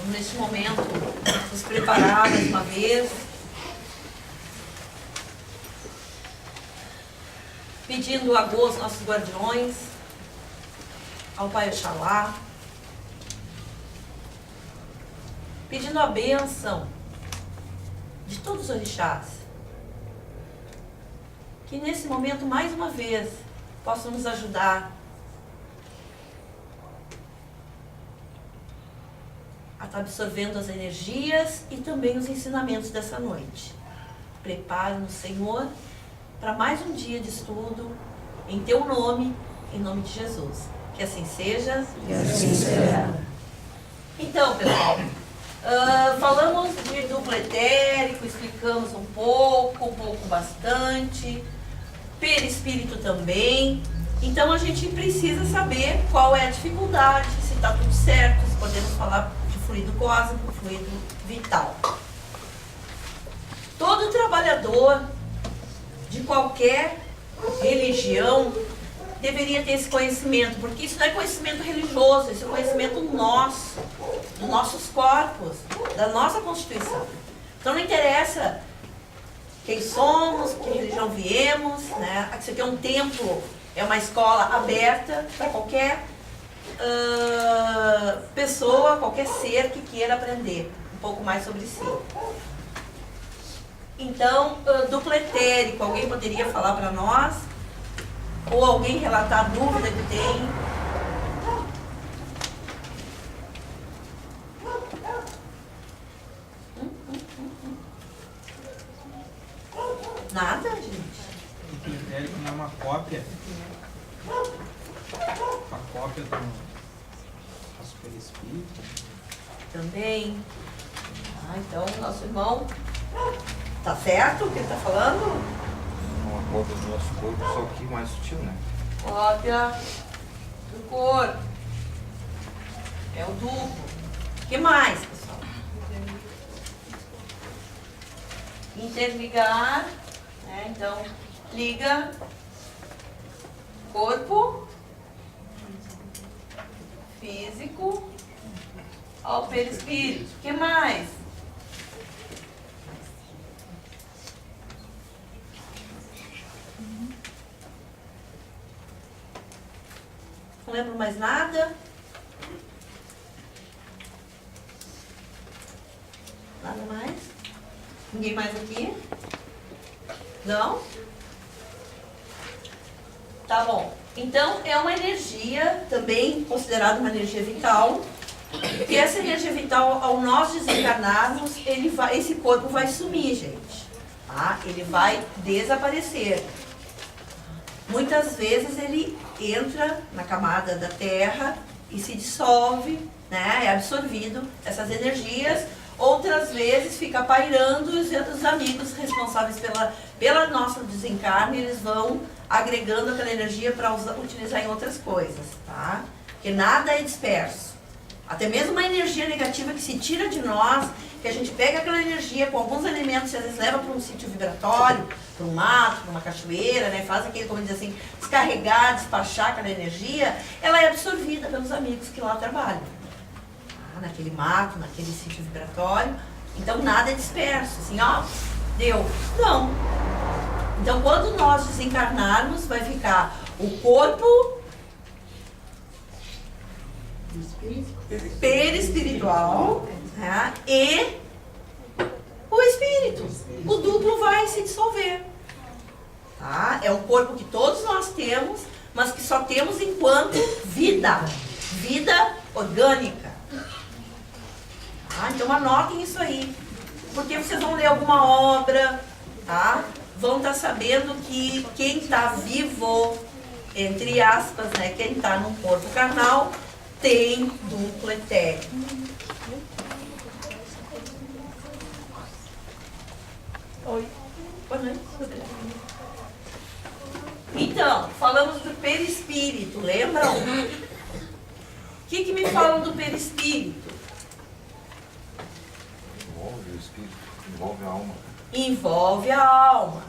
Vamos neste momento nos preparar mais uma vez. Pedindo a Gô aos nossos guardiões, ao Pai Oxalá, pedindo a bênção de todos os orixás, que nesse momento, mais uma vez, possam nos ajudar a estar absorvendo as energias e também os ensinamentos dessa noite. Prepare-nos, Senhor, para mais um dia de estudo, em Teu nome, em nome de Jesus. Que assim seja. Que assim será. Então, pessoal, falamos de duplo etérico, explicamos um pouco bastante, perispírito também. Então a gente precisa saber qual é a dificuldade, se está tudo certo, se podemos falar de fluido cósmico, fluido vital. Todo trabalhador de qualquer religião deveria ter esse conhecimento, porque isso não é conhecimento religioso, isso é conhecimento nosso, dos nossos corpos, da nossa constituição. Então não interessa quem somos, que religião viemos, né? Isso aqui é um templo, é uma escola aberta para qualquer pessoa, qualquer ser que queira aprender um pouco mais sobre si. Então, duplo etérico, alguém poderia falar para nós? Ou alguém relatar a dúvida que tem? Nada, gente? O duplo etérico não é uma cópia do perispírito? Também. Então, nosso irmão, tá certo o que ele está falando? Uma cópia do nosso corpo, só que mais sutil, né? Cópia do corpo. É o duplo. O que mais, pessoal? Interligar. Né? Então, liga corpo físico ao perispírito. O que mais? Não lembro mais nada. Nada mais? Ninguém mais aqui? Não? Tá bom. Então, é uma energia também considerada uma energia vital. E essa energia vital, ao nós desencarnarmos, esse corpo vai sumir, gente. Tá? Ele vai desaparecer. Muitas vezes ele entra na camada da terra e se dissolve, né? É absorvido essas energias. Outras vezes fica pairando e os amigos responsáveis pela nossa desencarne, eles vão agregando aquela energia para utilizar em outras coisas, tá? Porque nada é disperso. Até mesmo uma energia negativa que se tira de nós, que a gente pega aquela energia com alguns elementos e às vezes leva para um sítio vibratório, para um mato, para uma cachoeira, né? Faz aquele, como diz assim, descarregar, despachar aquela energia, ela é absorvida pelos amigos que lá trabalham. Naquele mato, naquele sítio vibratório. Então nada é disperso, assim, ó, deu. Não. Então quando nós desencarnarmos, vai ficar o corpo perispiritual, né, e o espírito. O duplo vai se dissolver. Tá? É um corpo que todos nós temos, mas que só temos enquanto vida. Vida orgânica. Então anotem isso aí, porque vocês vão ler alguma obra, tá? Vão estar sabendo que quem está vivo, entre aspas, né? Quem está num corpo carnal, tem duplo etérico. Oi. Boa noite. Então, falamos do perispírito, lembram? O que me falam do perispírito? Envolve o espírito, envolve a alma. Envolve a alma.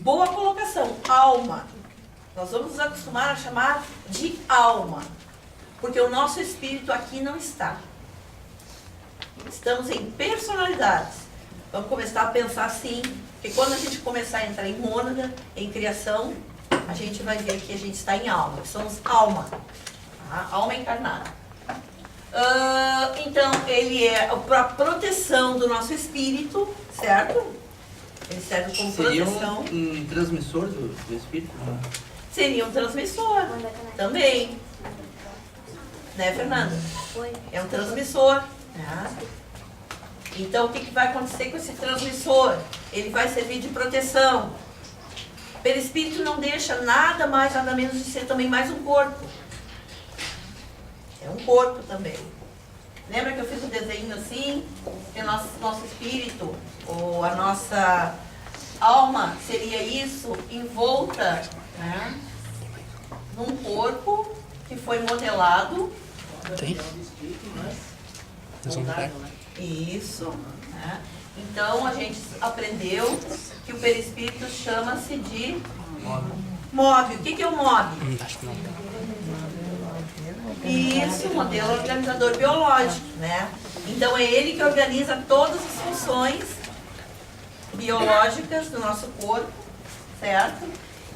Boa colocação, alma. Nós vamos nos acostumar a chamar de alma, porque o nosso espírito aqui não está. Estamos em personalidades. Vamos começar a pensar assim, porque quando a gente começar a entrar em mônada, em criação, a gente vai ver que a gente está em alma, que somos alma, tá? Alma encarnada. Então, ele é para proteção do nosso espírito, certo? Ele serve como Seria proteção. um transmissor do espírito? Seria um transmissor também. Né, Fernanda? É um transmissor. Né? Então, o que vai acontecer com esse transmissor? Ele vai servir de proteção. O perispírito não deixa nada mais, nada menos de ser também mais um corpo. É um corpo também. Lembra que eu fiz um desenho assim? Que o nosso espírito, ou a nossa alma, seria isso, envolta, né, num corpo que foi modelado. Tem? Isso. Né? Então a gente aprendeu que o perispírito chama-se de MOB. O que é o MOB? Acho que não. Isso, modelo organizador biológico, né? Então é ele que organiza todas as funções biológicas do nosso corpo, certo?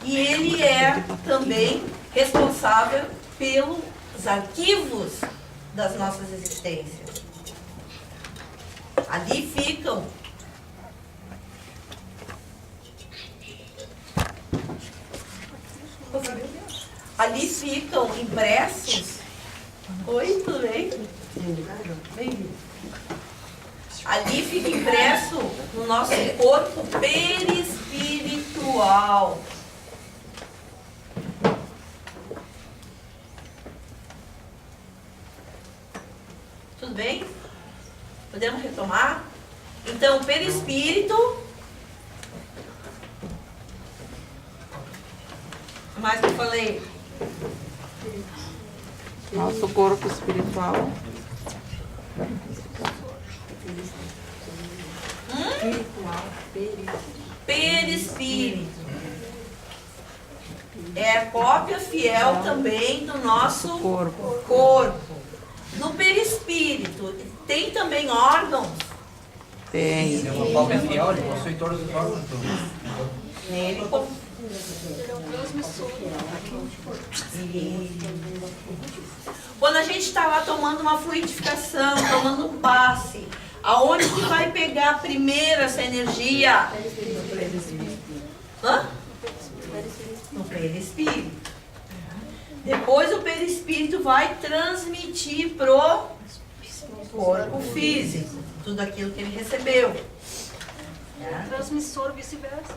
E ele é também responsável pelos arquivos das nossas existências. Ali ficam impressos. Oi, tudo bem? Bem-vindo. Ali fica impresso no nosso corpo perispiritual. Tudo bem? Podemos retomar? Então, o perispírito. O mais que eu falei? Nosso corpo espiritual. Perispírito. É a cópia fiel também do nosso corpo. No perispírito, tem também órgãos? Tem. É uma cópia fiel, ele possui todos os órgãos. Nele, quando a gente está lá tomando uma fluidificação, tomando um passe, aonde que vai pegar primeiro essa energia? Hã? No perispírito. Depois o perispírito vai transmitir pro corpo físico tudo aquilo que ele recebeu. Transmissor vice-versa.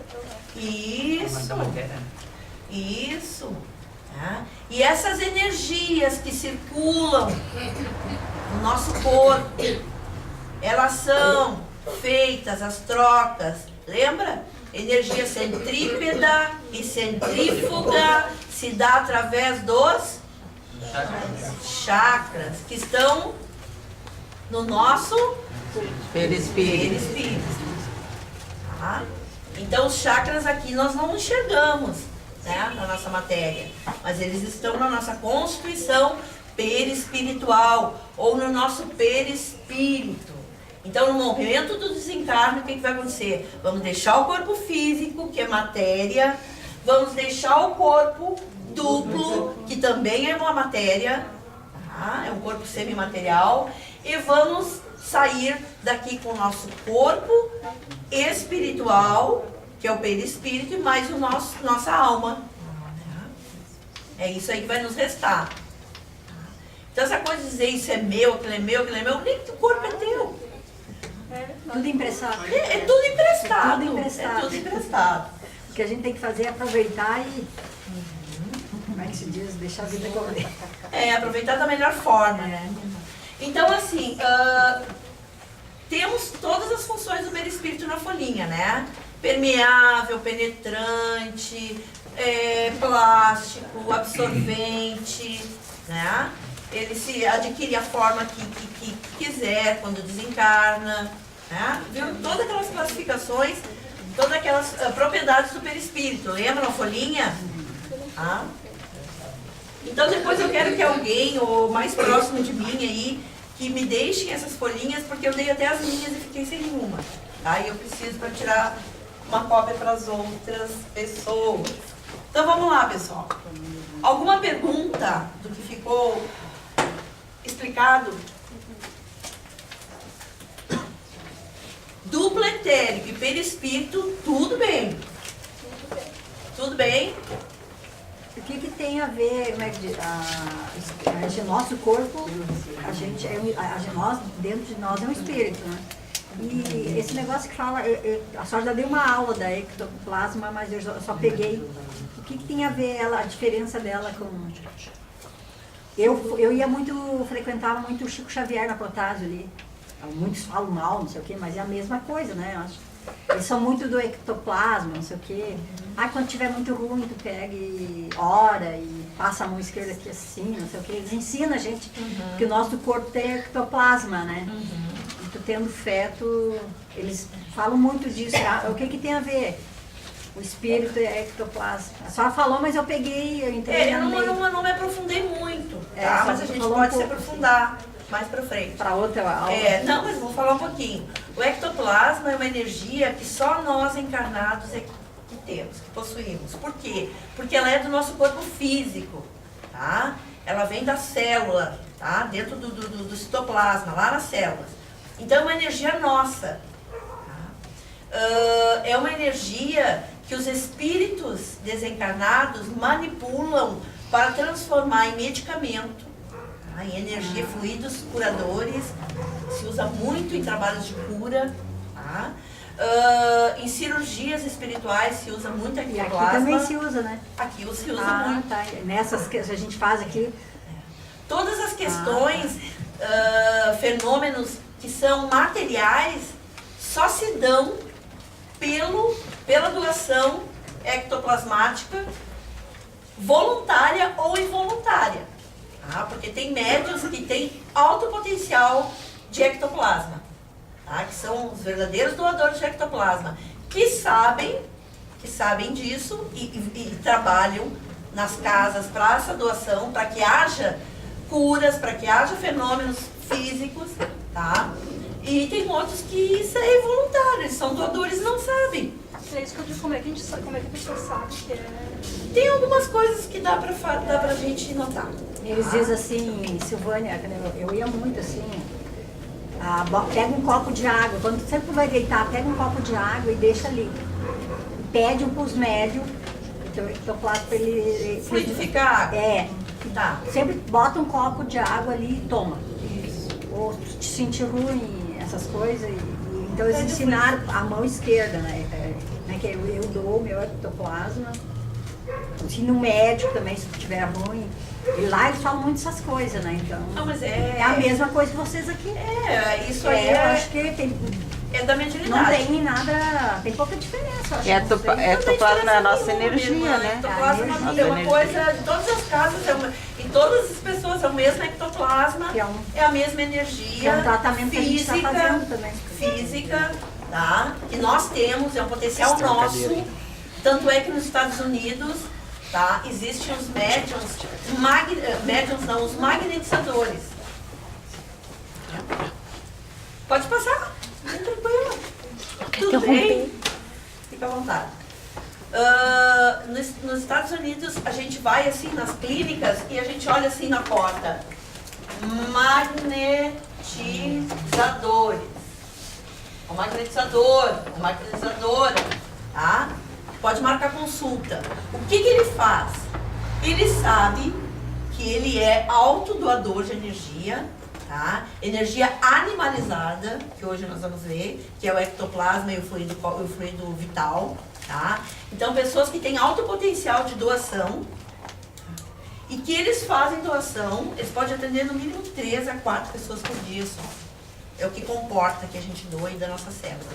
Isso. Tá? E essas energias que circulam no nosso corpo, elas são feitas, as trocas, lembra? Energia centrípeta e centrífuga se dá através dos chakras, que estão no nosso perispírito. Tá? Então, os chakras aqui nós não enxergamos, né, na nossa matéria, mas eles estão na nossa constituição perispiritual ou no nosso perispírito. Então, no momento do desencarne, o que vai acontecer? Vamos deixar o corpo físico, que é matéria, vamos deixar o corpo duplo, que também é uma matéria, tá? É um corpo semimaterial, e vamos sair daqui com o nosso corpo espiritual, que é o perispírito, e mais o nossa alma. É isso aí que vai nos restar. Então essa coisa de dizer isso é meu, aquilo é meu, nem que o corpo é teu. Tudo emprestado. É tudo emprestado. É tudo emprestado. É tudo emprestado. O que a gente tem que fazer é aproveitar e... Como é que se diz? Deixar a vida correr. Aproveitar da melhor forma, né? Então, assim, temos todas as funções do perispírito na folhinha, né? Permeável, penetrante, plástico, absorvente, né? Ele se adquire a forma que quiser quando desencarna, né? Viu? Todas aquelas classificações, todas aquelas propriedades do perispírito. Lembram a folhinha? Então depois eu quero que alguém, ou mais próximo de mim aí, que me deixem essas folhinhas, porque eu dei até as minhas e fiquei sem nenhuma. Tá? E eu preciso para tirar uma cópia para as outras pessoas. Então vamos lá, pessoal. Alguma pergunta do que ficou explicado? Duplo etérico e perispírito, tudo bem. Tudo bem? O que tem a ver, como é que diz, nosso corpo, nós, dentro de nós é um espírito, né? E esse negócio que fala, a senhora já deu uma aula da ectoplasma, mas eu só peguei. O que tem a ver ela, a diferença dela com... Eu ia muito, frequentava muito o Chico Xavier na Protásio ali. Muitos falam mal, não sei o quê, mas é a mesma coisa, né? Eu acho. Eles são muito do ectoplasma, não sei o quê. Quando tiver muito ruim, tu pega e ora e passa a mão esquerda aqui assim, não sei o quê. Eles ensinam a gente que o nosso corpo tem ectoplasma, né? E tu tendo feto, eles falam muito disso. O que tem a ver? O espírito é ectoplasma. A senhora falou, mas eu peguei, eu entrei Eu no meio. não me aprofundei muito, tá? Só Mas a você gente falou pode um se pouco, aprofundar mais pra frente. para outra aula. Não, mas vou falar um pouquinho. O ectoplasma é uma energia que só nós encarnados é que temos, que possuímos. Por quê? Porque ela é do nosso corpo físico, tá? Ela vem da célula, tá? Dentro do citoplasma, lá nas células. Então é uma energia nossa. Tá? É uma energia que os espíritos desencarnados manipulam para transformar em medicamento, em energia, fluidos curadores, se usa muito em trabalhos de cura, tá? Em cirurgias espirituais se usa muito E aqui ectoplasma. também se usa, né? Aqui se usa muito. Tá. Nessas que a gente faz aqui, Todas as questões, fenômenos que são materiais, só se dão pela doação ectoplasmática, voluntária ou involuntária. Tá? Porque tem médiuns que têm alto potencial de ectoplasma, tá? Que são os verdadeiros doadores de ectoplasma, que sabem disso e trabalham nas casas para essa doação, para que haja curas, para que haja fenômenos físicos, tá? E tem outros que isso é involuntário, eles são doadores e não sabem. É isso que eu digo, como é que a pessoa sabe que é... Tem algumas coisas que dá pra gente notar. eles dizem assim, Silvânia, eu ia muito assim, pega um copo de água, quando sempre vai deitar, pega um copo de água e deixa ali. Pede para os médios, então ectoplasma para ele... Fluidificar a água. Tá. Sempre bota um copo de água ali e toma. Ou te sentir ruim, essas coisas. Então eles ensinaram a mão esquerda, né? Que eu dou o meu ectoplasma. Ensino no médico também, se tiver ruim. E lá eles falam muito essas coisas, né? Então. Não, mas é a mesma coisa que vocês aqui. Isso aí eu acho que tem. É da mediunidade. Não tem nada, tem pouca diferença, eu acho. Ectoplasma é a nossa energia, né? Ectoplasma Nossa é uma coisa, em todas as casas, em todas as pessoas é o mesmo ectoplasma, Que é a mesma energia É um tratamento que a gente está fazendo também. física, tá? Que nós temos, é um potencial nosso. Tanto é que nos Estados Unidos, tá? Existem os os magnetizadores. Pode passar. Tranquilo. Tudo bem? Fica à vontade. Nos Estados Unidos, a gente vai assim nas clínicas e a gente olha assim na porta. Magnetizadores. O magnetizador, a magnetizadora, tá? Pode marcar consulta. O que ele faz? Ele sabe que ele é autodoador de energia, tá? Energia animalizada, que hoje nós vamos ver, que é o ectoplasma e o fluido vital, tá? Então, pessoas que têm alto potencial de doação e que eles fazem doação, eles podem atender no mínimo 3 a 4 pessoas por dia só. É o que comporta que a gente doa e da nossa célula.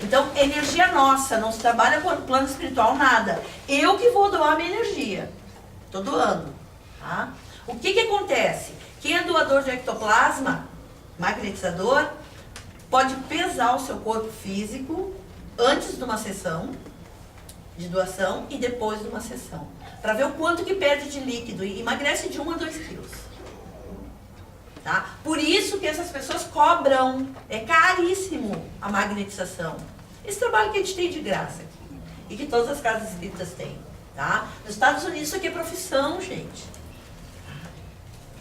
Então, energia nossa, não se trabalha com plano espiritual, nada. Eu que vou doar minha energia. Estou doando, tá? O que acontece? Quem é doador de ectoplasma, magnetizador, pode pesar o seu corpo físico antes de uma sessão de doação e depois de uma sessão. Para ver o quanto que perde de líquido e emagrece de 1 a 2 quilos. Tá? Por isso que essas pessoas cobram, é caríssimo a magnetização. Esse trabalho que a gente tem de graça aqui, e que todas as casas espíritas têm. Tá? Nos Estados Unidos isso aqui é profissão, gente.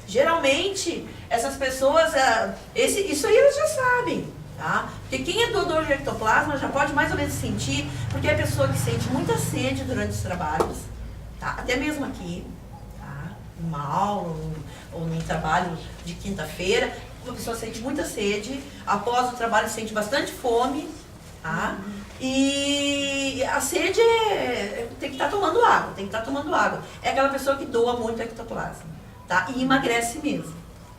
Geralmente, essas pessoas, isso aí elas já sabem. Tá? Porque quem é doador de ectoplasma já pode mais ou menos sentir, porque é a pessoa que sente muita sede durante os trabalhos, tá? Até mesmo aqui, tá? Numa aula ou num trabalho de quinta-feira, uma pessoa sente muita sede, após o trabalho sente bastante fome, tá? E a sede tem que estar tomando água, tem que estar tomando água. É aquela pessoa que doa muito ectoplasma, tá? E emagrece mesmo,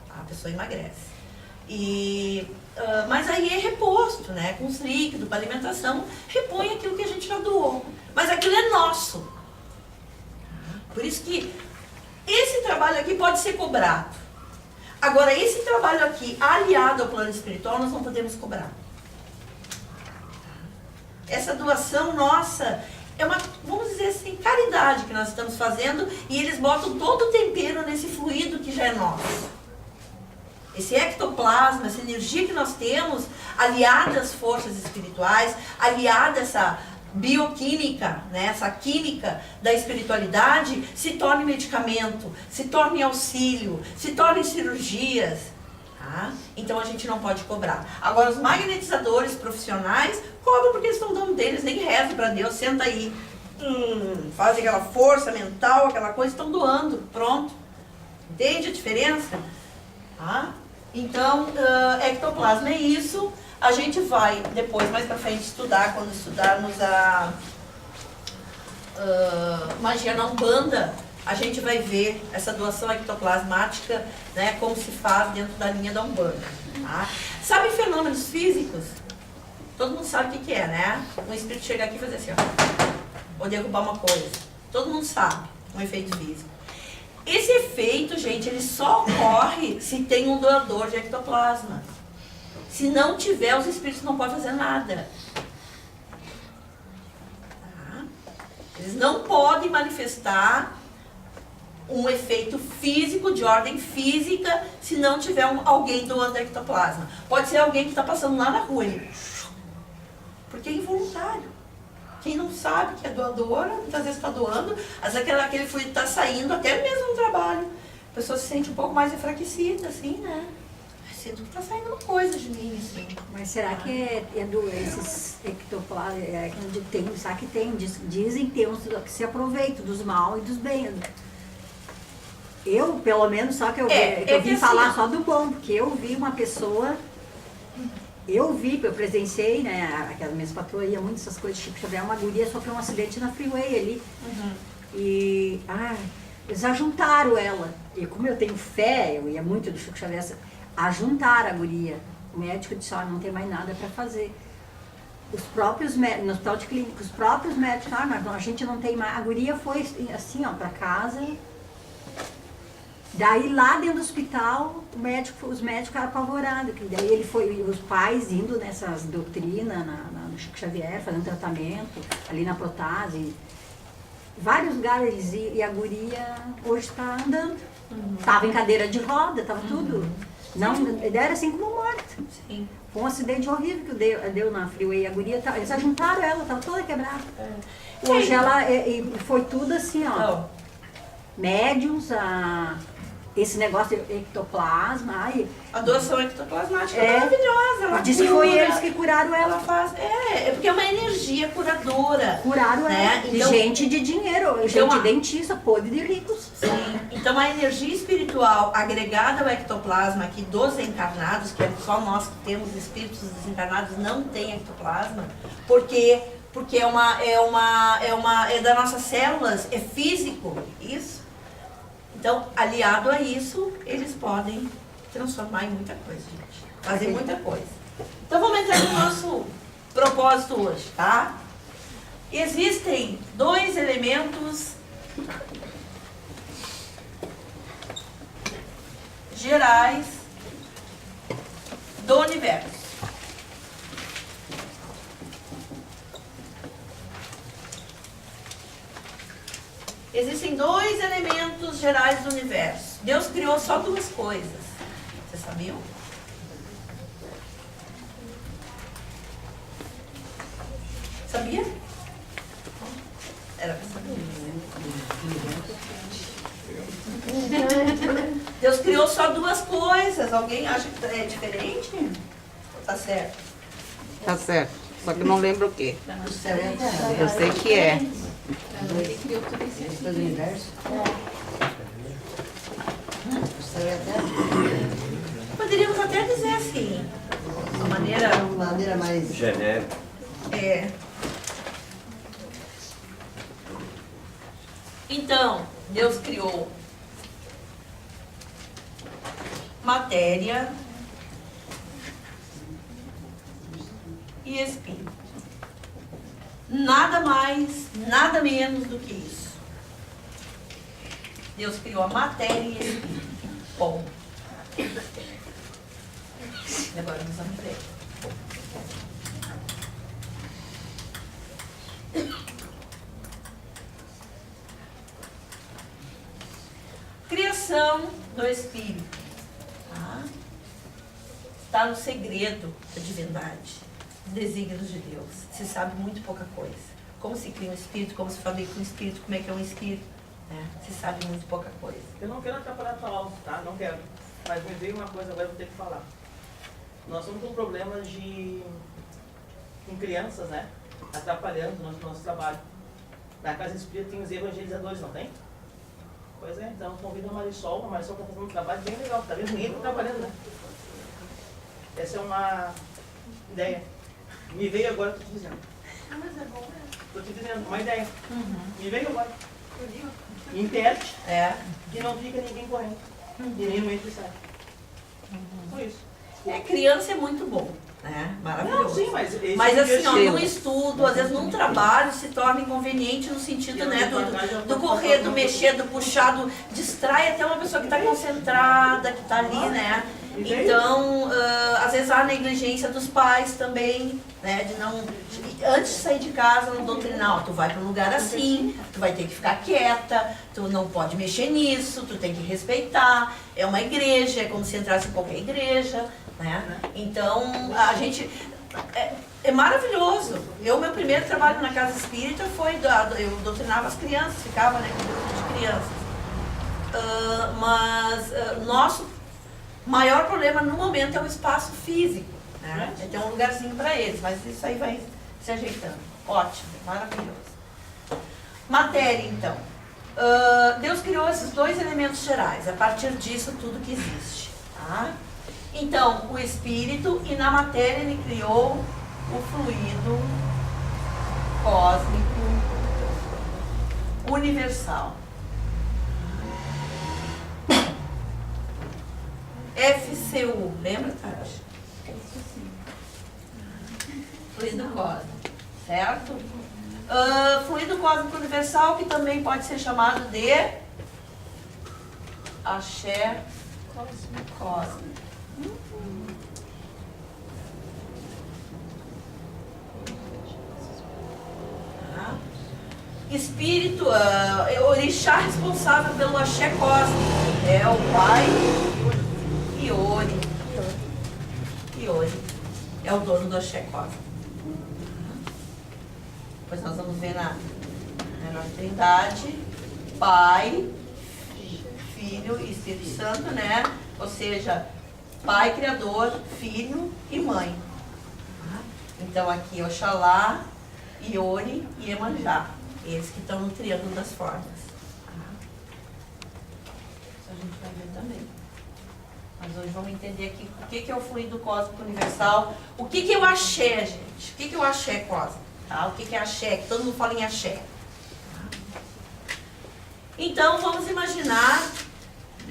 tá? A pessoa emagrece. Mas aí é reposto, né? Com os líquidos, para alimentação, repõe aquilo que a gente já doou. Mas aquilo é nosso. Por isso que esse trabalho aqui pode ser cobrado. Agora, esse trabalho aqui, aliado ao plano espiritual, nós não podemos cobrar. Essa doação nossa é uma, vamos dizer assim, caridade que nós estamos fazendo, e eles botam todo o tempero nesse fluido que já é nosso. Esse ectoplasma, essa energia que nós temos, aliada às forças espirituais, aliada a essa bioquímica, né, essa química da espiritualidade, se torne medicamento, se torne auxílio, se torne cirurgias. Tá? Então a gente não pode cobrar. Agora, os magnetizadores profissionais cobram porque eles estão dando deles, nem rezam para Deus, senta aí, fazem aquela força mental, aquela coisa, estão doando, pronto. Entende a diferença? Tá? Então, ectoplasma é isso. A gente vai depois, mais pra frente, estudar, quando estudarmos a magia na Umbanda, a gente vai ver essa doação ectoplasmática, né, como se faz dentro da linha da Umbanda. Tá? Sabe fenômenos físicos? Todo mundo sabe o que é, né? Um espírito chegar aqui e fazer assim, ó, ou derrubar uma coisa. Todo mundo sabe, um efeito físico. Esse efeito, gente, ele só ocorre se tem um doador de ectoplasma. Se não tiver, os espíritos não podem fazer nada. Tá? Eles não podem manifestar um efeito físico, de ordem física, se não tiver alguém doando ectoplasma. Pode ser alguém que está passando lá na rua, porque é involuntário. Quem não sabe que é doadora, muitas vezes está doando, às vezes aquele fluido está saindo até mesmo no trabalho. A pessoa se sente um pouco mais enfraquecida, assim, né? Sinto que está saindo uma coisa de mim, assim. Mas será que esses ectoplasmas, será que tem? Dizem ter uns que se aproveitam dos mal e dos bem. Eu, pelo menos, só que eu vim falar só do bom, porque eu vi uma pessoa... Eu presenciei, né, aquelas minhas patroas iam muito essas coisas, Chico Xavier, uma guria sofreu um acidente na freeway ali. E, eles ajuntaram ela. E como eu tenho fé, eu ia muito do Chico Xavier, ajuntaram a guria. O médico disse, não tem mais nada para fazer. Os próprios médicos, no hospital de clínica, os próprios médicos, mas a gente não tem mais. A guria foi assim, para casa. Daí lá dentro do hospital, os médicos ficaram apavorados. Daí os pais indo nessas doutrinas, no Chico Xavier, fazendo tratamento, ali na Protase. Vários lugares eles iam, e a guria hoje está andando. Estava em cadeira de roda, estava tudo. Não, era assim como morta. Sim. Foi um acidente horrível que deu na freeway. A guria, eles ajuntaram ela, estava toda quebrada. Hoje ela, foi tudo assim, ó. Médiums, esse negócio de ectoplasma. A doação ectoplasmática é maravilhosa. Ela disse que foi eles que curaram ela. É porque é uma energia curadora. Curaram né? ela. Então, gente de dinheiro, gente dentista, podre de ricos. Sim. Então a energia espiritual agregada ao ectoplasma aqui dos encarnados, que é só nós que temos espíritos desencarnados, não tem ectoplasma, porque é das nossas células, é físico, isso. Então, aliado a isso, eles podem transformar em muita coisa, gente. Fazer muita coisa. Então, vamos entrar no nosso propósito hoje, tá? Existem 2 elementos gerais do universo. Existem 2 elementos gerais do universo. Deus criou só 2 coisas. Você Viu? Sabia? Era pra saber. Deus criou só duas coisas. Alguém acha que é diferente? Ou tá certo? Tá certo. Só que não lembro o quê. O céu e a terra. Eu sei que é. Do universo. O céu e a terra. Poderíamos até dizer assim, de maneira mais... Genérico. É. Então, Deus criou matéria e espírito. Nada mais, nada menos do que isso. Deus criou a matéria e espírito. Bom. E agora nós vamos ver. Criação do Espírito. Tá? Está no segredo da divindade, dos desígnios de Deus. Se sabe muito pouca coisa. Como se cria um espírito, como se fabrica um espírito, como é que é um espírito. Né? Se sabe muito pouca coisa. Eu não quero atrapalhar a tua aula, tá? Não quero. Mas me veio uma coisa agora, eu vou ter que falar. Nós estamos com problemas com crianças, né? Atrapalhando o nosso trabalho. Na Casa Espírita tem os evangelizadores, não tem? Pois é, então convido a Marisol está fazendo um trabalho bem legal, tá vendo? Ninguém está trabalhando, né? Essa é uma ideia. Me veio agora, estou te dizendo. Mas é bom mesmo. Estou te dizendo, uma ideia. Me veio agora. Eu digo. Interte É. e não fica ninguém correndo. E nem no entra e sai. Foi isso. Criança é muito bom, né? Maravilhoso. Não, sim, mas... esse Mas é o assim, ó, objetivo. num estudo, às vezes num trabalho, se torna inconveniente no sentido, né, do correr, do mexer, do puxar, distrai até uma pessoa que está concentrada, que está ali, né? Então, às vezes há negligência dos pais também, né, de não... Antes de sair de casa, não doutrinar, ó, tu vai para um lugar assim, tu vai ter que ficar quieta, tu não pode mexer nisso, tu tem que respeitar, é uma igreja, é como se entrasse em qualquer igreja, né? Então, a gente... É maravilhoso. Meu primeiro trabalho na Casa Espírita foi, eu doutrinava as crianças, ficava, né, com grupo de crianças. Mas nosso maior problema no momento é o espaço físico, né? É ter um lugarzinho para eles, mas isso aí vai se ajeitando. Ótimo, maravilhoso. Matéria, então. Deus criou esses dois elementos gerais, a partir disso tudo que existe. Tá? Então, o espírito, e na matéria ele criou o fluido cósmico universal. FCU, lembra, Tati? Fluido cósmico, certo? Fluido cósmico universal, que também pode ser chamado de axé cósmico. Tá? Espírito, orixá responsável pelo axé cósmico é o Pai Iori. Iori é o dono do axé cósmico. Depois nós vamos ver na Trindade, Pai, Filho e Espírito Santo, né? Ou seja, Pai Criador, Filho e Mãe. Então aqui Oxalá, Iori e Iemanjá. Eles que estão no Triângulo das Formas. Isso a gente vai ver também. Mas hoje vamos entender aqui o que é o fluido cósmico universal. O que é o axé, gente? O que é o axé cósmico? Tá? O que é axé? Que todo mundo fala em axé. Então, vamos imaginar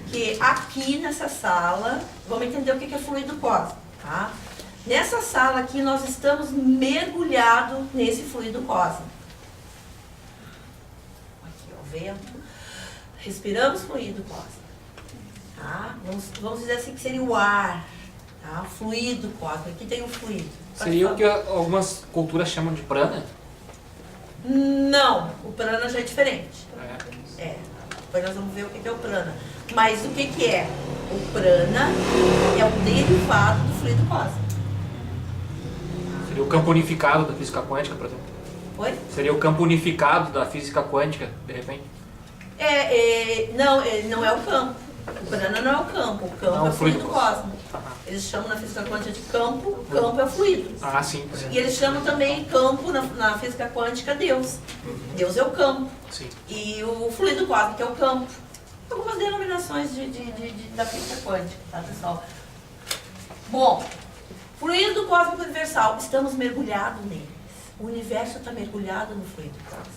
que aqui nessa sala, vamos entender o que é fluido cósmico. Tá? Nessa sala aqui, nós estamos mergulhados nesse fluido cósmico. Aqui, ó, vento. Respiramos fluido cósmico. Tá? Vamos dizer assim que seria o ar. Tá? Fluido cósmico. Aqui tem o fluido. Seria o que algumas culturas chamam de prana? Não, o prana já é diferente. Depois nós vamos ver o que é o prana. Mas o que é? O prana é um derivado do fluido cósmico. Seria o campo unificado da física quântica, por exemplo. Oi? Seria o campo unificado da física quântica, de repente. Não é o campo. O prana não é o campo Não, é o o fluido fluido cósmico. Ah, Eles chamam na física quântica de campo é o fluido. ah, sim. E eles chamam também campo na física quântica Deus. Deus é o campo. Sim. E o fluido cósmico é o campo. Algumas denominações da física quântica, tá, pessoal? Bom, fluido cósmico universal, estamos mergulhados neles. O universo está mergulhado no fluido cósmico.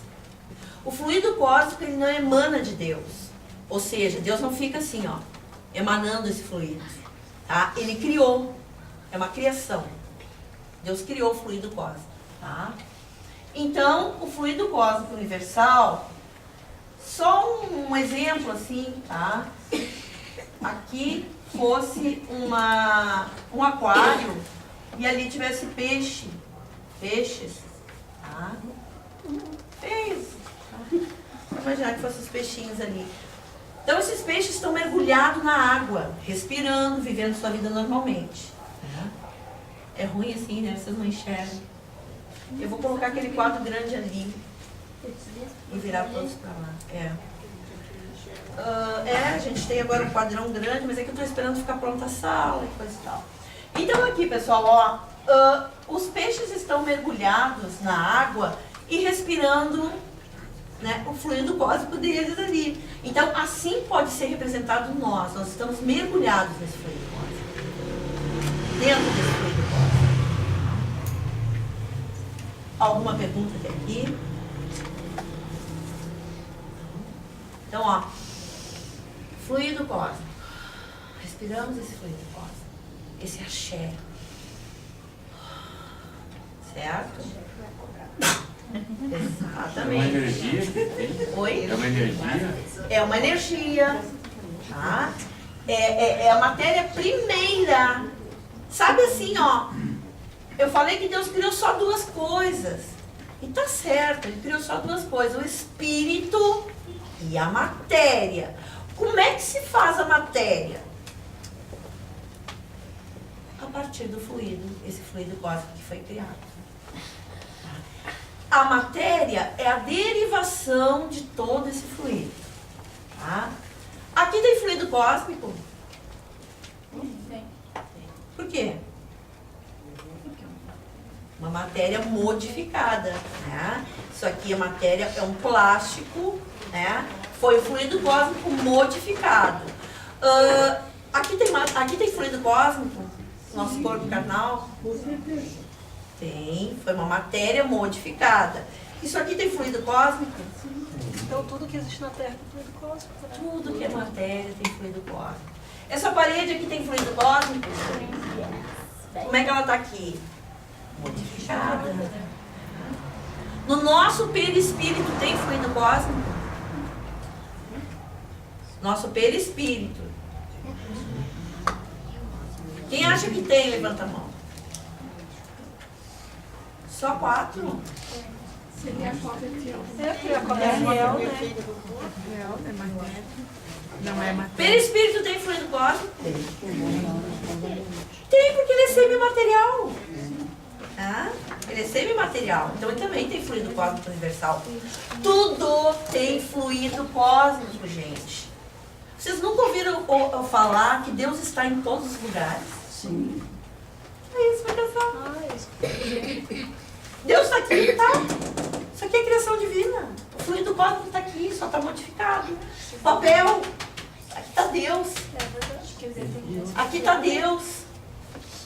O fluido cósmico, ele não emana de Deus. Ou seja, Deus não fica assim, ó, emanando esse fluido. Tá? Ele criou. É uma criação. Deus criou o fluido cósmico. Tá? Então, o fluido cósmico universal, só um exemplo assim, tá? Aqui fosse um aquário e ali tivesse peixes, tá? Feios. Tá? Vamos imaginar que fossem os peixinhos ali. Então, esses peixes estão mergulhados na água, respirando, vivendo sua vida normalmente. É ruim assim, né? Vocês não enxergam. Eu vou colocar aquele quadro grande ali e virar todos para lá. A gente tem agora um quadrão grande, mas é que eu estou esperando ficar pronta a sala e coisa e tal. Então, aqui, pessoal, ó, os peixes estão mergulhados na água e respirando, né, o fluido cósmico deles ali. Então, assim pode ser representado nós. Nós estamos mergulhados nesse fluido cósmico. Dentro desse fluido cósmico. Alguma pergunta até aqui? Então, ó. Fluido cósmico. Respiramos esse fluido cósmico. Esse axé. Certo? Exatamente. É uma energia que tem? Oi? É uma energia? É uma energia, tá? É a matéria primeira. Sabe assim, ó, eu falei que Deus criou só duas coisas. E tá certo, Ele criou só duas coisas, o espírito e a matéria. Como é que se faz a matéria? A partir do fluido, esse fluido cósmico que foi criado. A matéria é a derivação de todo esse fluido. Tá? Aqui tem fluido cósmico? Por quê? Uma matéria modificada. Né? Isso aqui, a matéria é um plástico, né? Foi o fluido cósmico modificado. Aqui tem fluido cósmico? Nosso corpo carnal? Tem, foi uma matéria modificada. Isso aqui tem fluido cósmico? Então tudo que existe na Terra tem fluido cósmico, né? Tudo que é matéria tem fluido cósmico. Essa parede aqui tem fluido cósmico? Como é que ela está aqui? Modificada. No nosso perispírito tem fluido cósmico? Nosso perispírito. Quem acha que tem, levanta a mão. Só 4? Seria a cópia fiel. É a cópia fiel, né? Não é matéria. Perispírito tem fluido cósmico? Tem, porque ele é semimaterial. Ah, ele é semimaterial. Então ele também tem fluido cósmico universal. Tudo tem fluido cósmico, gente. Vocês nunca ouviram eu falar que Deus está em todos os lugares? Sim. É isso, explicação. Deus está aqui, tá? Isso aqui é criação divina. O fluido cósmico está aqui, só está modificado. Papel. Aqui está Deus. Aqui está Deus.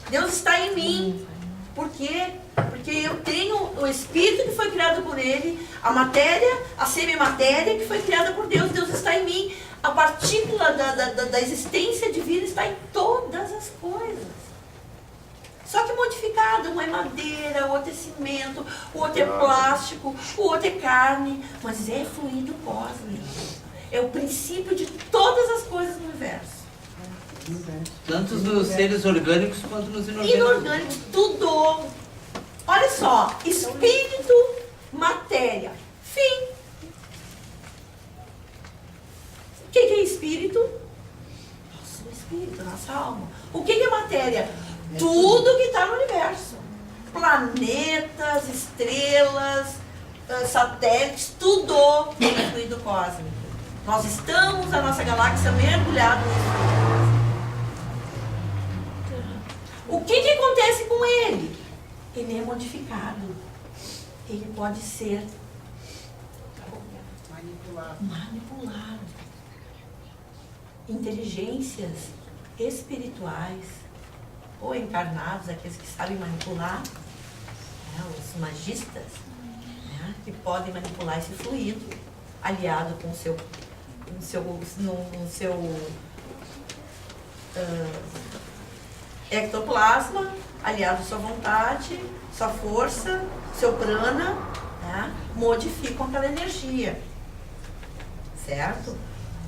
Deus está em mim. Por quê? Porque eu tenho o Espírito que foi criado por Ele, a matéria, a semimatéria que foi criada por Deus. Deus está em mim. A partícula da existência divina está em todas as coisas. Só que modificada. Um é madeira, o outro é cimento, o outro é plástico, o outro é carne. Mas é fluido cósmico. É o princípio de todas as coisas no universo. Tanto nos seres orgânicos quanto nos inorgânicos. Inorgânicos, tudo. Olha só, espírito, matéria, fim. O que é espírito? matéria. Tudo que está no universo. Planetas, estrelas, satélites, tudo é fluido cósmico. Nós estamos, a nossa galáxia, mergulhada nesse fluido. O que acontece com ele? Ele é modificado. Ele pode ser manipulado. Inteligências espirituais ou encarnados, aqueles que sabem manipular, né, os magistas, né, que podem manipular esse fluido, aliado com o seu ectoplasma, aliado à sua vontade, sua força, seu prana, né, modificam aquela energia, certo?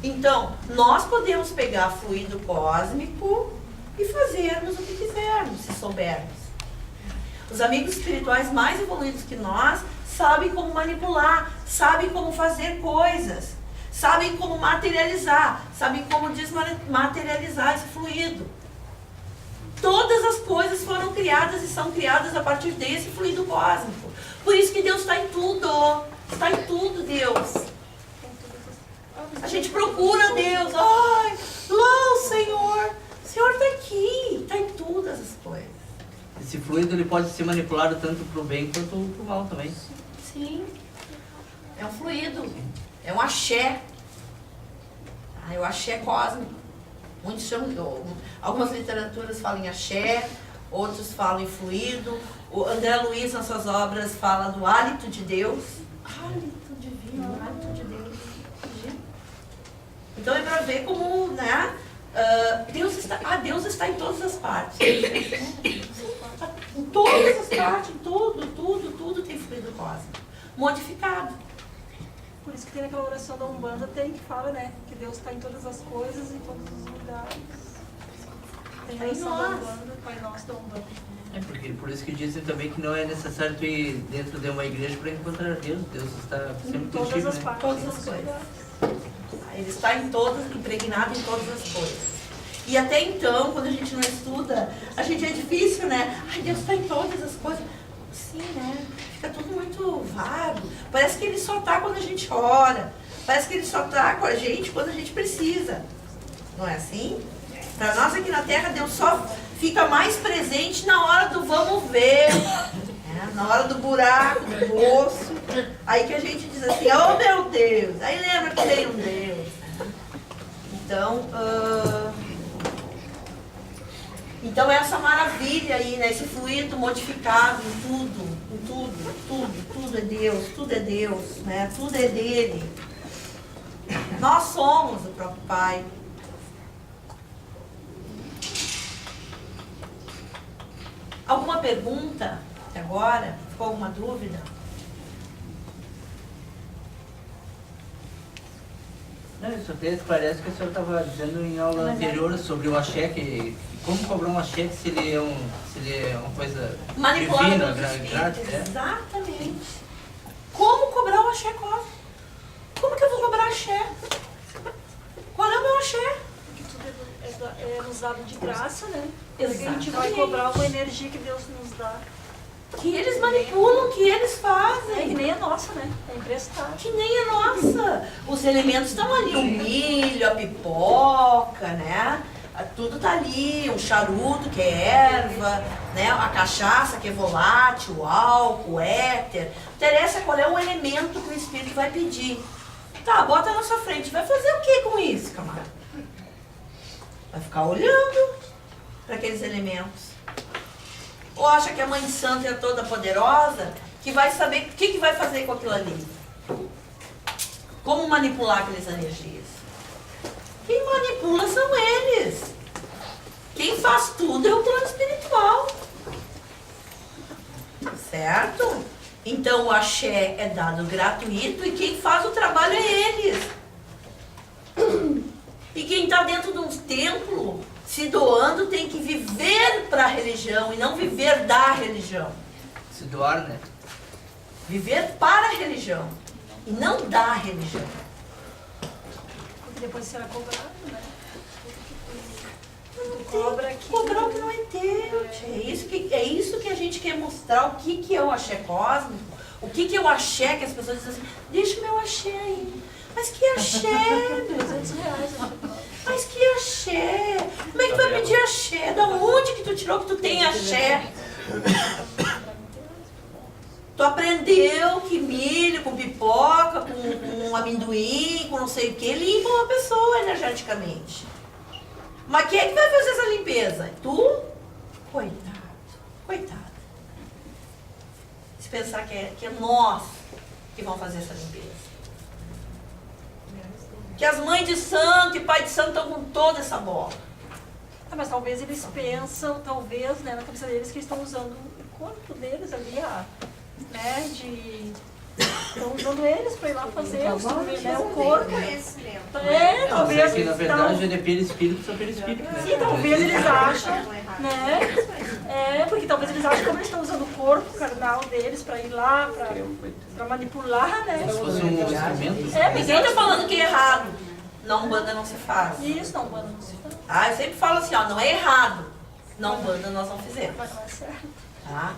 Então, nós podemos pegar fluido cósmico e fazermos o que quisermos, se soubermos. Os amigos espirituais mais evoluídos que nós sabem como manipular, sabem como fazer coisas, sabem como materializar, sabem como desmaterializar esse fluido. Todas as coisas foram criadas e são criadas a partir desse fluido cósmico. Por isso que Deus está em tudo. Está em tudo, Deus. A gente procura Deus. Ai, lá o Senhor. O Senhor está aqui. Está em todas as coisas. Esse fluido ele pode ser manipulado tanto para o bem quanto para o mal também. Sim. É um fluido. É um axé. É o axé cósmico. Muitos chamam, algumas literaturas falam em axé, outros falam em fluido. O André Luiz, nas suas obras, fala do hálito de Deus. Hálito divino, hálito de Deus. Então é para ver como, né, Deus está em todas as partes. Em todas as partes, tudo tem fluido cósmico. Modificado. Por isso que tem aquela oração da Umbanda, tem que fala, né? Que Deus está em todas as coisas, em todos os lugares. Tem a oração da Umbanda, Pai Nosso da Umbanda. É porque por isso que dizem também que não é necessário tu ir dentro de uma igreja para encontrar Deus. Deus está sempre Em todas contigo, as né? partes. Todas as coisas. Ele está em todas, impregnado em todas as coisas. E até então, quando a gente não estuda, a gente é difícil, né? Ai, Deus está em todas as coisas. Sim, né? Fica tudo muito vago. Parece que ele só está quando a gente ora. Parece que ele só está com a gente quando a gente precisa. Não é assim? Para nós aqui na Terra, Deus só fica mais presente na hora do vamos ver. Na hora do buraco, do poço. Aí que a gente diz assim, oh meu Deus. Aí lembra que tem um Deus. Então essa maravilha aí, né? Esse fluido modificado em tudo é Deus, né? Tudo é dele. Nós somos o próprio Pai. Alguma pergunta até agora? Ficou alguma dúvida? Não, isso até parece que o senhor estava dizendo em aula anterior sobre o axé, que como cobrar um axé se ele é uma coisa Manipulado divina, pelos espíritos. grátis, é? Exatamente. Como cobrar o axé cósmico? Como que eu vou cobrar axé? Qual é o meu axé? Porque tudo é nos dado de graça, né? A gente Exatamente. vai cobrar uma energia que Deus nos dá. Que eles manipulam, que eles É que fazem. nem a nossa, né? É emprestado. Que nem a nossa. Os elementos estão ali, o milho, a pipoca, né? Tudo tá ali, o charuto, que é erva, né? A cachaça, que é volátil, o álcool, o éter. Interessa qual é o elemento que o espírito vai pedir. Tá, bota na sua frente. Vai fazer o que com isso, camarada? Vai ficar olhando para aqueles elementos. Ou acha que a Mãe Santa é toda poderosa, que vai saber o que vai fazer com aquilo ali? Como manipular aquelas energias? Quem manipula são eles. Quem faz tudo é o plano espiritual. Certo? Então o axé é dado gratuito e quem faz o trabalho é eles. E quem está dentro de um templo se doando tem que viver para a religião e não viver da religião. Se doar, né? Viver para a religião e não da religião. Porque depois será cobrado, né? Cobra aqui. Cobrar o que não é teu, tia. É isso que a gente quer mostrar, o que é o axé cósmico, o que é o axé que as pessoas dizem assim, deixa o meu axé aí. Mas que axé, meu? R$200. Mas que axé? Como é que tu vai pedir axé? Da onde que tu tirou que tu tem axé? Tu aprendeu que milho com pipoca, com amendoim, com não sei o que, limpa uma pessoa energeticamente. Mas quem é que vai fazer essa limpeza? Tu? Coitado, coitado. Se pensar que é nós que vamos fazer essa limpeza. Que as mães de santo e pai de santo estão com toda essa bola. Ah, mas talvez eles pensam, talvez, né, na cabeça deles, que estão usando o corpo deles ali, né, estão usando eles para ir lá fazer, né, o corpo. Talvez. Porque na verdade ele é perispírito, só perispírito. Né? Sim, talvez eles acham, né? Porque talvez eles acham que como eles estão usando o corpo carnal deles para ir lá, para manipular, né? Se fosse um instrumento. Ninguém tá falando que é errado. Na Umbanda não se faz. Isso, não, mano, não se faz. Eu sempre falo assim, não é errado. Na Umbanda nós não fizemos. Mas não é certo. Tá?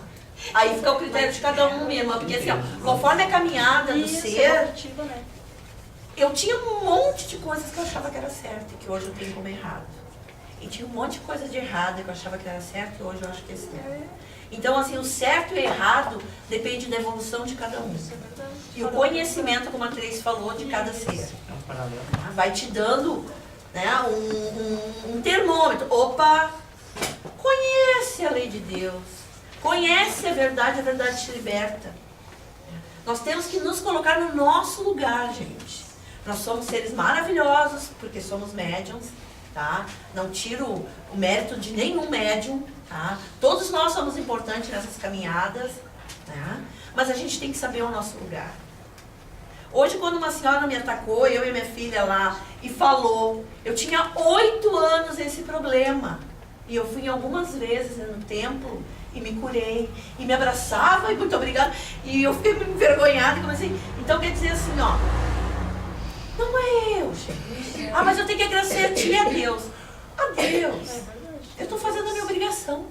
Aí fica o critério de cada um mesmo. Porque assim, conforme a caminhada do Isso, ser, evolutiva, né? eu tinha um monte de coisas que eu achava que era certo e que hoje eu tenho como errado. E tinha um monte de coisa de errado que eu achava que era certo e hoje eu acho que é certo. Então, assim, o certo e o errado depende da evolução de cada um. Isso é verdade. E o conhecimento, como a Três falou, de cada ser. É um paralelo. Vai te dando, né, um termômetro. Opa, conhece a lei de Deus. Conhece a verdade te liberta. Nós temos que nos colocar no nosso lugar, gente. Nós somos seres maravilhosos, porque somos médiums, tá? Não tiro o mérito de nenhum médium, tá? Todos nós somos importantes nessas caminhadas, tá? Mas a gente tem que saber o nosso lugar. Hoje, quando uma senhora me atacou, eu e minha filha lá, e falou, eu tinha 8 anos esse problema. E eu fui algumas vezes no templo e me curei, e me abraçava, e muito obrigada. E eu fiquei envergonhada e comecei, então quer dizer assim, não é eu, gente. Mas eu tenho que agradecer a ti e a Deus. A Deus. Eu estou fazendo a minha obrigação.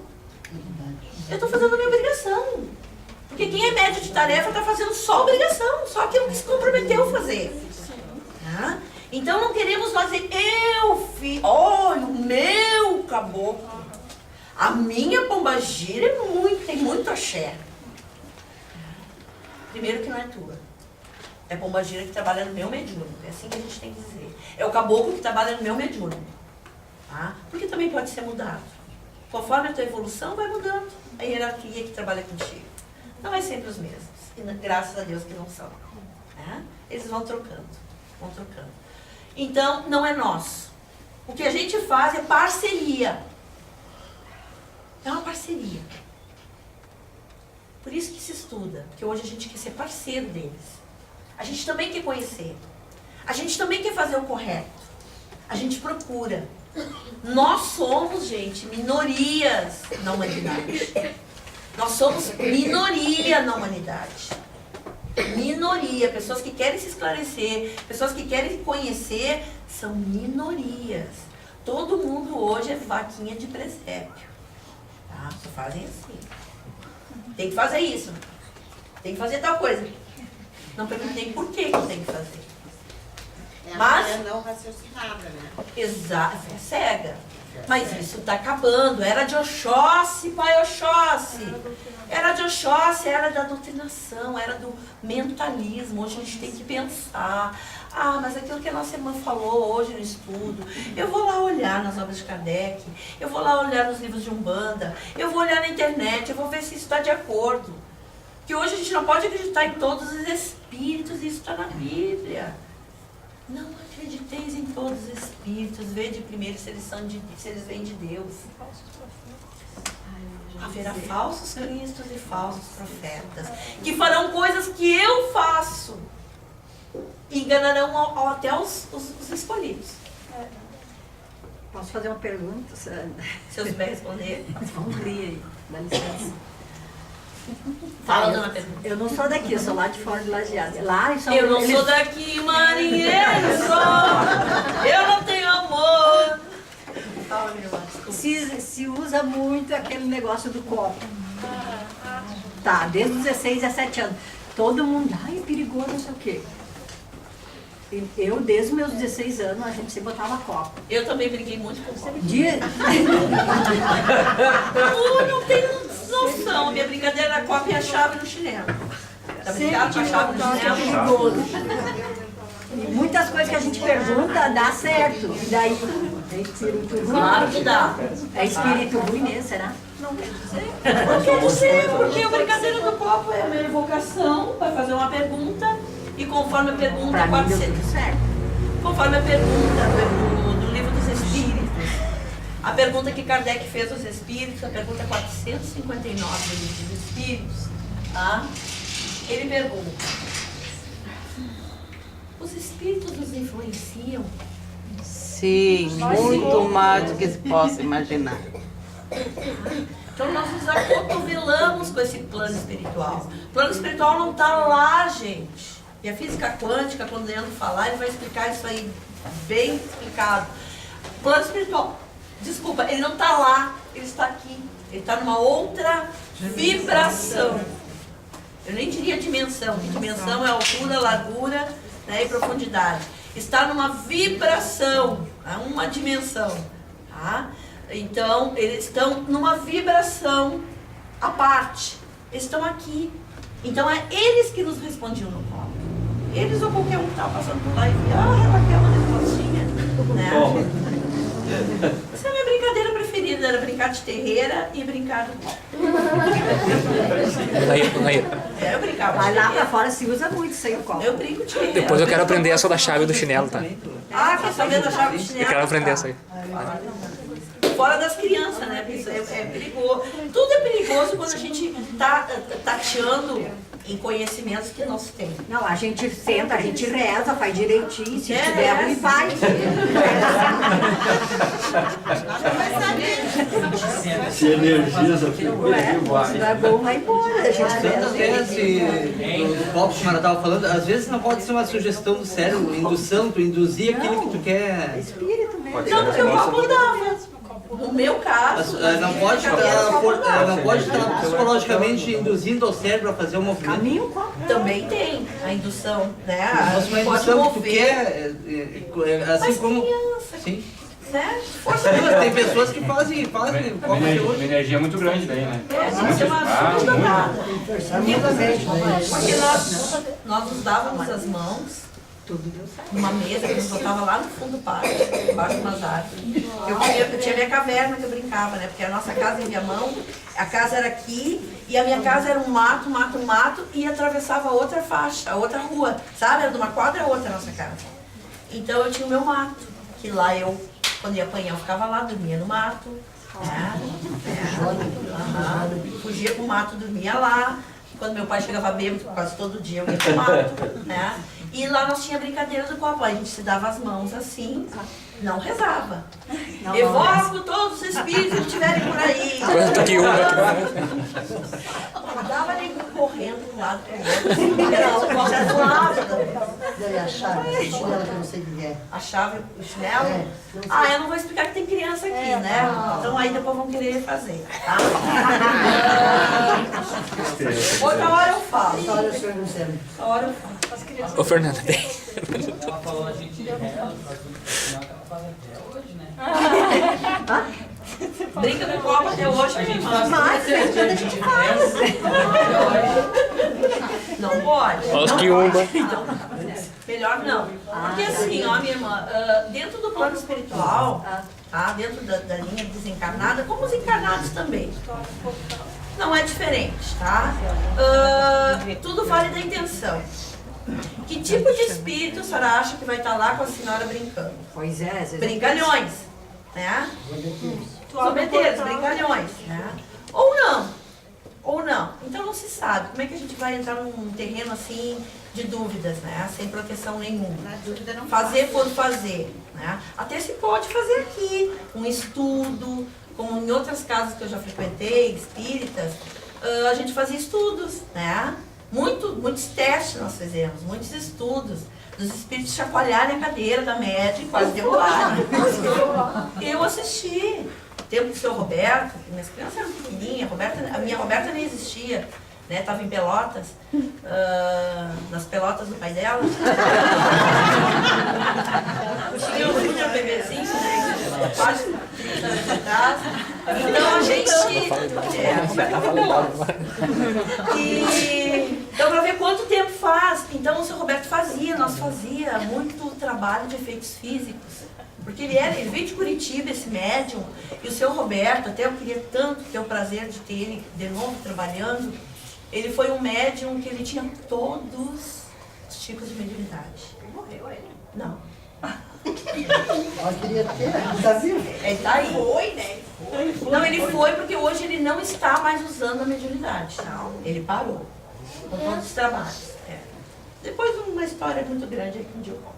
Eu estou fazendo a minha obrigação. Porque quem é médio de tarefa está fazendo só a obrigação, só aquilo que se comprometeu a fazer. Tá? Então não queremos nós dizer, eu fiz, olha, o meu caboclo. A minha pombagira tem muito axé. Primeiro que não é tua. É a pombagira que trabalha no meu mediúnico. É assim que a gente tem que dizer. É o caboclo que trabalha no meu mediúnico. Tá? Porque também pode ser mudado. Conforme a tua evolução, vai mudando a hierarquia que trabalha contigo. Não é sempre os mesmos. E graças a Deus que não são. Tá? Eles vão trocando. Vão trocando. Então, não é nosso. O que a gente faz é parceria. É uma parceria. Por isso que se estuda. Porque hoje a gente quer ser parceiro deles. A gente também quer conhecer. A gente também quer fazer o correto. A gente procura. Nós somos, gente, minorias na humanidade. Nós somos minoria na humanidade. Minoria. Pessoas que querem se esclarecer, pessoas que querem conhecer, são minorias. Todo mundo hoje é vaquinha de presépio. Tá? Só fazem assim. Tem que fazer isso. Tem que fazer tal coisa. Não perguntei por que tem que fazer. Mas não raciocinada, né? Exato, é cega. Mas isso está acabando. Era de Oxóssi, pai Oxóssi. Era de Oxóssi, era da doutrinação, era do mentalismo. Hoje a gente tem que pensar. Mas aquilo que a nossa irmã falou hoje no estudo, eu vou lá olhar nas obras de Kardec, eu vou lá olhar nos livros de Umbanda, eu vou olhar na internet, eu vou ver se isso está de acordo. Que hoje a gente não pode acreditar em todos os espíritos, isso está na Bíblia. Não acrediteis em todos os espíritos, vede primeiro se eles vêm de Deus. Haverá falsos cristos e falsos profetas, que farão coisas que eu faço, e enganarão até os escolhidos. Posso fazer uma pergunta? Se eu souber responder. Vamos rir aí, dá licença. Fala, dona Pedro. Eu não sou daqui, eu sou lá de fora de Lajeado. Lá eu não sou daqui, marinheiro só. Eu não tenho amor. Fala, minha irmã. se usa muito aquele negócio do copo. Tá, desde os 16, 17 anos. Todo mundo, ai, é perigoso, não sei o quê. Eu, desde os meus 16 anos, a gente sempre botava copo. Eu também briguei muito com o copo. Não tem noção. A minha brincadeira era copo e a chave no chinelo. Tá brincando com a chave no chinelo? E muitas coisas que a gente pergunta dá certo. E daí, é espírito ruim. Claro que dá. É espírito ruim mesmo, será? Não quer dizer, porque a brincadeira do copo é a minha evocação, vai fazer uma pergunta e conforme a pergunta Pra mim pode deu ser. tudo certo. Conforme a pergunta do livro dos Espíritos, a pergunta que Kardec fez aos Espíritos, a pergunta 459 do livro dos Espíritos, tá? Ele pergunta: os Espíritos nos influenciam? Sim, muito mais do que se possa imaginar. Então nós nos acotovelamos com esse plano espiritual. O plano espiritual não está lá, gente. E a física quântica, quando o Leandro falar, ele vai explicar isso aí bem explicado. O plano espiritual, desculpa, ele não está lá, ele está aqui. Ele está numa outra vibração. Eu nem diria dimensão, porque dimensão é altura, largura, né, e profundidade. Está numa vibração, uma dimensão. Tá? Então, eles estão numa vibração à parte. Eles estão aqui. Então, é eles que nos respondiam no copo. Eles ou qualquer um que estava passando por lá e via, Raquel, uma respostinha. Né? Essa é a minha brincadeira preferida, era brincar de terreira e brincar do copo. Eu brincava de Mas lá pra terreira. fora se usa muito sem o copo. Eu brinco de terreira. Depois eu quero aprender essa da chave do chinelo, tá? Ah, quer saber da chave do chinelo? Eu quero aprender essa aí. Fora das crianças, né? Porque isso é perigoso. Tudo é perigoso quando a gente tá tateando em conhecimentos que não se tem. Não, a gente senta, a gente reza, faz direitinho, se É, tiver ruim, faz. Se energiza aqui, Se não é bom, vai embora. A gente Tanto reza. até do copo que o Mara estava falando, às vezes não pode ser uma sugestão do cérebro, indução, tu induzir aquilo que tu quer. Espírito mesmo. Não, porque o copo dava. No meu caso, Não pode estar psicologicamente induzindo ao cérebro a fazer um movimento. Caminho copo. também tem a indução, né? Mas uma Pode indução que tu mover. quer, assim Mas como. criança, Sim. né? Força Tem pessoas que fazem copo até Uma hoje. energia muito grande daí, né? Tem que ser uma ajuda danada. Porque nós nos dávamos as mãos numa mesa que a gente botava lá no fundo do pátio, embaixo de umas árvores. Eu tinha minha caverna que eu brincava, né? Porque a nossa casa em Viamão, a casa era aqui e a minha casa era um mato e atravessava outra faixa, a outra rua, sabe? Era de uma quadra a outra a nossa casa. Então eu tinha o meu mato, que lá eu, quando ia apanhar, eu ficava lá, dormia no mato. Né? Fugia pro mato, dormia lá. Quando meu pai chegava bêbado, quase todo dia eu ia pro mato, né? E lá nós tinha brincadeira do copo, a gente se dava as mãos assim, não rezava. Evoco todos os espíritos que estiverem por aí. Quanto que uma Dava nego correndo pro lado pro outro. Era o copo era do lado. Daí a chave, a chinela que eu não sei o que é. A chave, o chinelo? Eu não vou explicar que tem criança aqui, né? Então aí depois vão querer fazer, tá? Outra hora eu falo. Essa hora o senhor não serve. Outra hora eu falo. Ô, Fernanda, tem. Ela falou a gente de reza, mas no final ela faz até hoje, né? Brinca com o copo até hoje, A gente irmã. faz a gente reza. Não pode. Olha os quiumba. Então, melhor não. Porque assim, ó, minha irmã, dentro do plano espiritual, tá? Dentro da linha desencarnada, como os encarnados também. Não é diferente, tá? Tudo vale da intenção. Que tipo de espírito a senhora acha que vai estar lá com a senhora brincando? Pois é, às vezes. Brincalhões, né? Zombeteiros, brincalhões, né? Ou não. Ou não. Então não se sabe. Como é que a gente vai entrar num terreno assim de dúvidas, né? Sem proteção nenhuma. Fazer por fazer, né? Até se pode fazer aqui um estudo, como em outras casas que eu já frequentei, espíritas, a gente fazia estudos, né? Muitos testes nós fizemos, muitos estudos. Dos espíritos chacoalharem a cadeira da média e quase derrubarem. Eu assisti. tempo do seu Roberto, minhas crianças eram pequenininhas, a minha Roberta nem existia, né? Tava em Pelotas, nas pelotas do pai dela. Tinha um filho, um bebezinho, né? Quase 30 anos atrás. Então a gente... Então, para ver quanto tempo faz. Então, o seu Roberto nós fazia muito trabalho de efeitos físicos. Porque ele veio de Curitiba, esse médium, e o seu Roberto, até eu queria tanto ter o prazer de ter ele de novo trabalhando, ele foi um médium que ele tinha todos os tipos de mediunidade. Morreu ele? Não. Ela queria ter, tá vivo? Ele tá aí. Foi, né? Não, ele foi porque hoje ele não está mais usando a mediunidade. Não. Ele parou com todos os trabalhos. Depois uma história muito grande aí que um dia eu conto.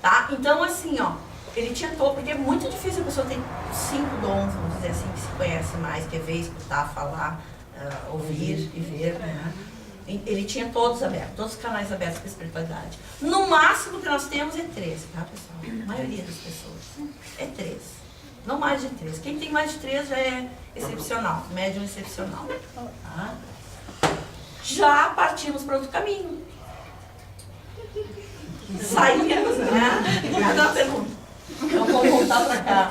Tá? Então, assim, ó, ele tinha todo, porque é muito difícil a pessoa ter 5 dons, vamos dizer assim, que se conhece mais, que é ver, escutar, falar, ouvir e ver, né? Ele tinha todos abertos, todos os canais abertos para a espiritualidade. No máximo que nós temos é 3, tá, pessoal? A maioria das pessoas. É 3. Não mais de 3. Quem tem mais de 3 já é excepcional, médium excepcional. Tá? Já partimos para outro caminho. Saímos, né? Cadê uma pergunta? Então vamos voltar para cá.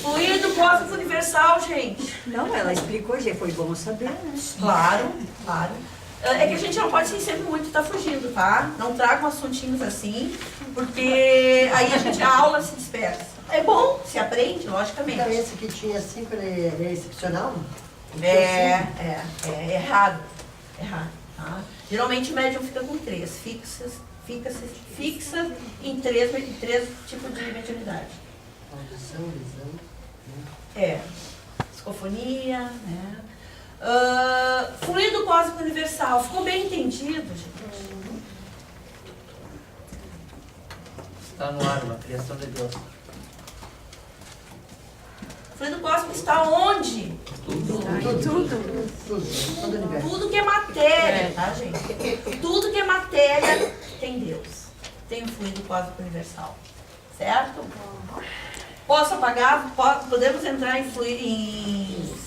Fluido cósmico universal, gente. Não, ela explicou, já foi bom saber, né? Claro, claro. É que a gente não pode assim, sempre muito estar fugindo, tá? Não tragam assuntinhos assim, porque aí a aula se dispersa. É bom, se aprende, logicamente. Então esse que tinha 5, ele é excepcional? É errado. Errado, tá? Geralmente o médium fica com 3, fixa em 3 tipos de mediunidade. Audição, visão. Psicofonia, né? Fluido cósmico universal. Ficou bem entendido, gente? Está no ar, uma criação de Deus. Fluido cósmico está onde? Tudo universo. Tudo que é matéria, tá, gente? Tudo que é matéria tem Deus. Tem o fluido cósmico universal. Certo? Posso apagar? Podemos entrar em fluido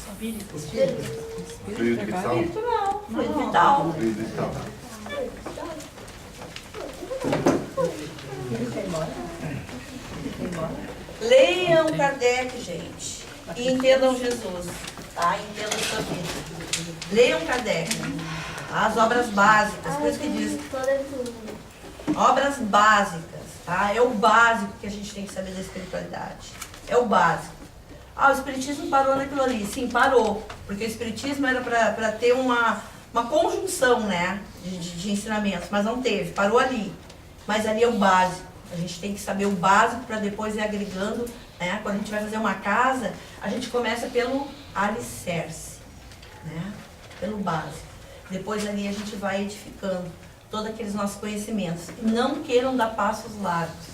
Fluido vital. espiritual. Fluido vital. Fluido vital. Leiam Kardec, gente. E entendam Jesus. Tá? Entendam sua vida. Leiam Kardec. As obras básicas. Por isso que diz. Obras básicas. Tá? É o básico que a gente tem que saber da espiritualidade. É o básico. O Espiritismo parou naquilo ali. Sim, parou. Porque o Espiritismo era para ter uma conjunção, né, de ensinamentos, mas não teve. Parou ali. Mas ali é o básico. A gente tem que saber o básico para depois ir agregando. Né? Quando a gente vai fazer uma casa, a gente começa pelo alicerce. Né? Pelo básico. Depois ali a gente vai edificando todos aqueles nossos conhecimentos. Não queiram dar passos largos.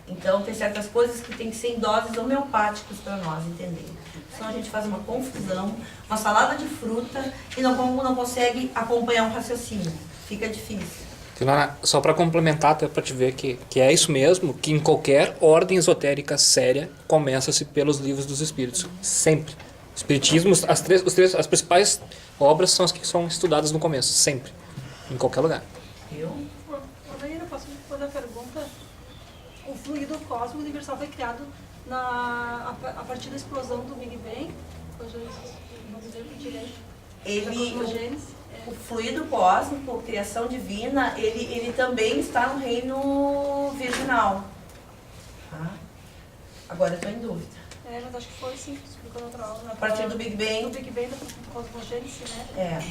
Então, tem certas coisas que tem que ser em doses homeopáticas para nós entender. Senão a gente faz uma confusão, uma salada de fruta e não consegue acompanhar um raciocínio. Fica difícil. Silvana, só para complementar, até para te ver que é isso mesmo, que em qualquer ordem esotérica séria, começa-se pelos livros dos espíritos. Sempre. Espiritismo, as principais obras são as que são estudadas no começo. Sempre. Em qualquer lugar. Adaíra, posso fazer a pergunta? O fluido cósmico universal foi criado a partir da explosão do Big Bang? Não me lembro direito. O fluido cósmico, criação divina, ele também está no reino virginal. Tá? Agora eu estou em dúvida. Mas acho que foi sim, explicou na outra aula. A partir do Big Bang. Do Big Bang da cosmogênese, né?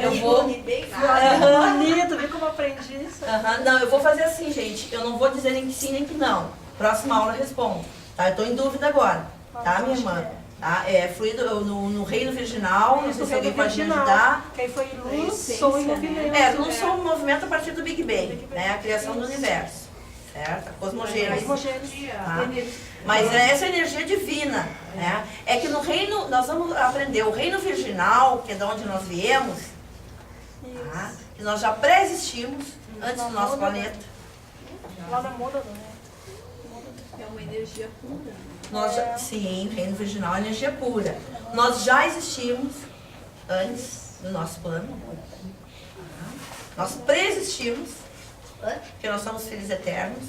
Eu vou... Bonito, vê como aprendi isso. Não, eu vou fazer assim, gente. Eu não vou dizer nem que sim, nem que não. Próxima aula eu respondo. Tá? Eu estou em dúvida agora. Tá, minha irmã? Tá? Fluido no reino virginal, não sei se alguém pode me ajudar. Que aí foi luz, som e movimento. Luz, som e movimento a partir do Big Bang, né? A criação do universo. Certo? A cosmogênese. Tá? Mas essa energia divina, né? É que no reino, nós vamos aprender o reino virginal, que é de onde nós viemos, tá? Que nós já pré-existimos antes do nosso planeta. Lá na moda, né? É uma energia pura. Sim, reino virginal é energia pura. Nós já existimos antes do nosso plano. Nós preexistimos, porque nós somos filhos eternos.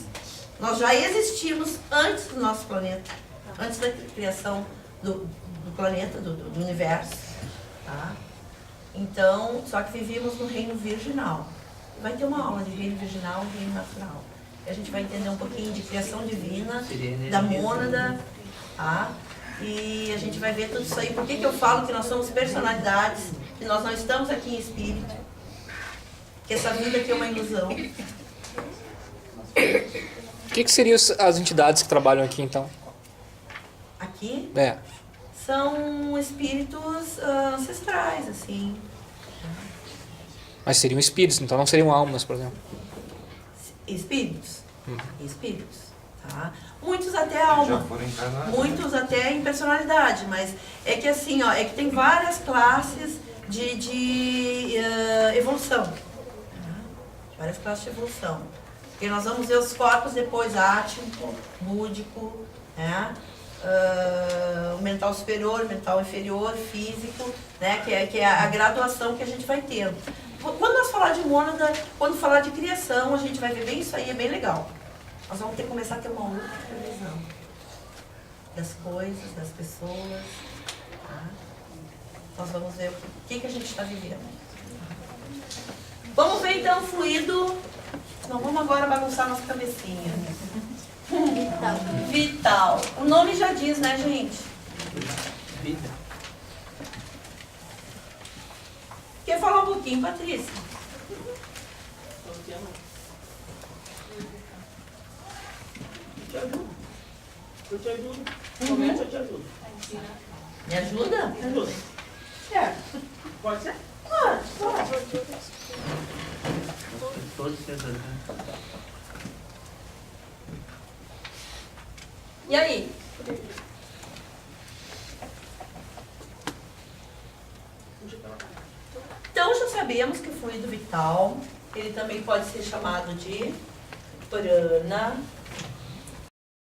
Nós já existimos antes do nosso planeta, antes da criação do planeta, do universo. Tá? Então, só que vivíamos no reino virginal. Vai ter uma aula de reino virginal e reino natural. A gente vai entender um pouquinho de criação divina, da mônada, tá? E a gente vai ver tudo isso aí. Por que eu falo que nós somos personalidades, que nós não estamos aqui em espírito, que essa vida aqui é uma ilusão. O que seriam as entidades que trabalham aqui, então? Aqui É. são espíritos ancestrais, assim. Mas seriam espíritos, então não seriam almas, por exemplo. Espíritos. Espíritos. Tá? Muitos até alma. Já foram encarnados. Muitos até em personalidade, mas é que assim, ó, é que tem várias classes de evolução. Tá? Várias classes de evolução. Porque nós vamos ver os corpos depois, átmico, búdico, né? O mental superior, o mental inferior, físico, né? Que é a graduação que a gente vai tendo. Quando nós falar de mônada, quando falar de criação, a gente vai ver bem isso aí, é bem legal. Nós vamos ter que começar a ter uma outra visão das coisas, das pessoas. Tá? Nós vamos ver o que a gente está vivendo. Vamos ver então o fluido. Não vamos agora bagunçar nossa cabecinha. Vital. O nome já diz, né, gente? Vida. Quer falar um pouquinho, Patrícia? Eu te ajudo. Começa, eu te ajudo. Me ajuda? Me ajuda. Certo. Pode ser? Pode. Todos tentando. E aí? Então já sabemos que o fluido vital, ele também pode ser chamado de prana,